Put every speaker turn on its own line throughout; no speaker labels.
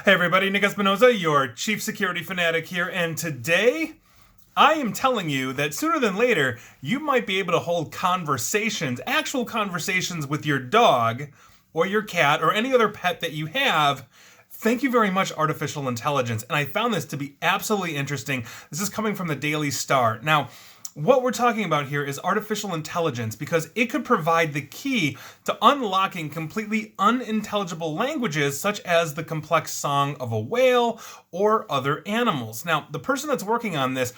Hey everybody, Nick Espinoza, your chief security fanatic here, and today I am telling you that sooner than later you might be able to hold conversations, actual conversations with your dog or your cat or any other pet that you have. Thank you very much, artificial intelligence. And I found this to be absolutely interesting. This is coming from the Daily Star. Now, what we're talking about here is artificial intelligence because it could provide the key to unlocking completely unintelligible languages such as the complex song of a whale or other animals. Now, the person that's working on this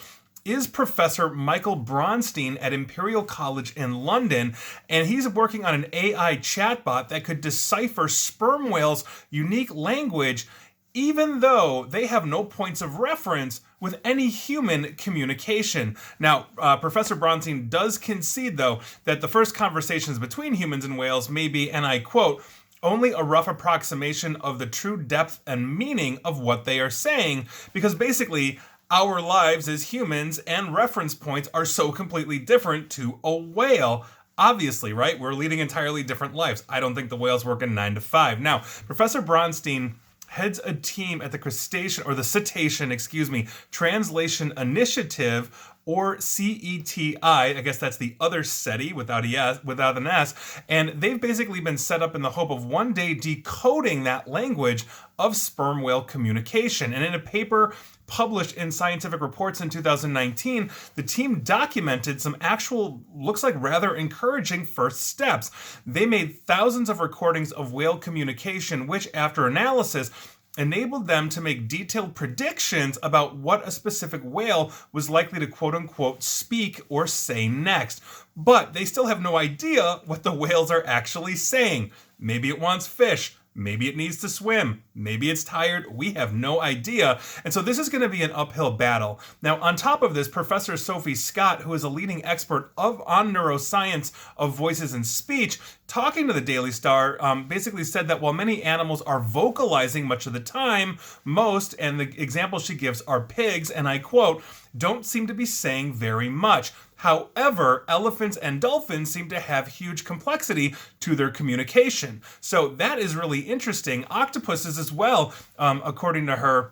is Professor Michael Bronstein at Imperial College in London, and he's working on an AI chatbot that could decipher sperm whales' unique language even though they have no points of reference with any human communication. Now, Professor Bronstein does concede, though, that the first conversations between humans and whales may be, and I quote, only a rough approximation of the true depth and meaning of what they are saying, because basically, our lives as humans and reference points are so completely different to a whale. Obviously, right? We're leading entirely different lives. I don't think the whales work in 9 to 5. Now, Professor Bronstein heads a team at the Cetacean Translation Initiative, or CETI. I guess that's the other SETI without an S. And they've basically been set up in the hope of one day decoding that language of sperm whale communication. And in a paper published in Scientific Reports in 2019, the team documented some actual, looks like rather encouraging first steps. They made thousands of recordings of whale communication, which after analysis enabled them to make detailed predictions about what a specific whale was likely to quote-unquote speak or say next. But they still have no idea what the whales are actually saying. Maybe it wants fish. Maybe it needs to swim. Maybe it's tired. We have no idea. And so this is going to be an uphill battle. Now, on top of this, Professor Sophie Scott, who is a leading expert on neuroscience of voices and speech, talking to the Daily Star, basically said that while many animals are vocalizing much of the time, most, and the examples she gives are pigs, and I quote, don't seem to be saying very much. However, elephants and dolphins seem to have huge complexity to their communication. So that is really interesting. Octopuses as well, according to her,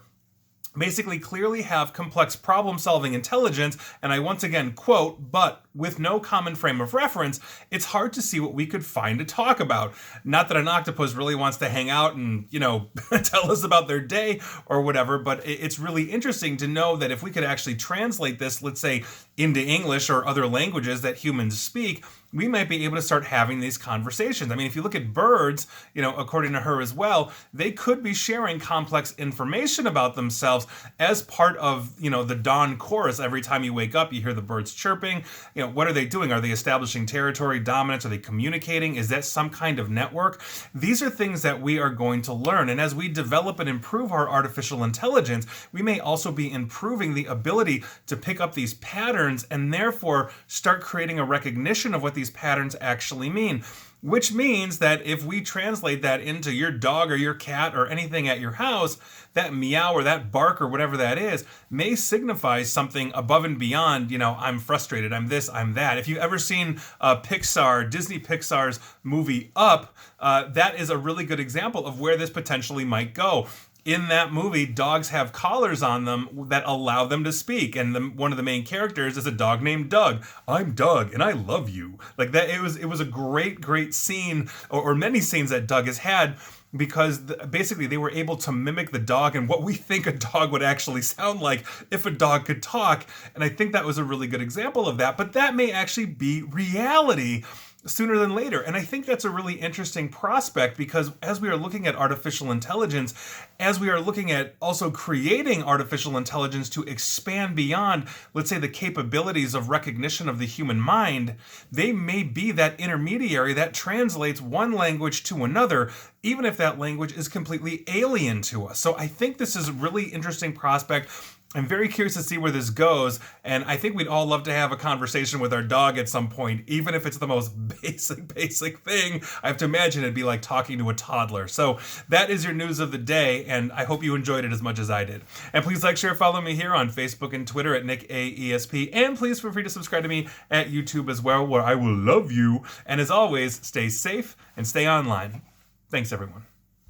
basically clearly have complex problem-solving intelligence, and I once again quote, but with no common frame of reference, it's hard to see what we could find to talk about. Not that an octopus really wants to hang out and, tell us about their day or whatever, but it's really interesting to know that if we could actually translate this, let's say, into English or other languages that humans speak, we might be able to start having these conversations. I mean, if you look at birds, according to her as well, they could be sharing complex information about themselves as part of, the dawn chorus. Every time you wake up, you hear the birds chirping. What are they doing? Are they establishing territory dominance? Are they communicating? Is that some kind of network? These are things that we are going to learn. And as we develop and improve our artificial intelligence, we may also be improving the ability to pick up these patterns and therefore start creating a recognition of what these patterns actually mean. Which means that if we translate that into your dog or your cat or anything at your house, that meow or that bark or whatever that is may signify something above and beyond, I'm frustrated, I'm this, I'm that. If you've ever seen Disney Pixar's movie Up, that is a really good example of where this potentially might go. In that movie, dogs have collars on them that allow them to speak, and one of the main characters is a dog named Doug. I'm Doug, and I love you. Like that, it was a great scene, or many scenes that Doug has had, because basically they were able to mimic the dog and what we think a dog would actually sound like if a dog could talk. And I think that was a really good example of that. But that may actually be reality sooner than later. And I think that's a really interesting prospect because as we are looking at artificial intelligence, as we are looking at also creating artificial intelligence to expand beyond, let's say, the capabilities of recognition of the human mind, they may be that intermediary that translates one language to another, even if that language is completely alien to us. So I think this is a really interesting prospect. I'm very curious to see where this goes, and I think we'd all love to have a conversation with our dog at some point, even if it's the most basic thing. I have to imagine it'd be like talking to a toddler. So that is your news of the day, and I hope you enjoyed it as much as I did. And please like, share, follow me here on Facebook and Twitter at NickAESP, and please feel free to subscribe to me at YouTube as well, where I will love you. And as always, stay safe and stay online. Thanks, everyone.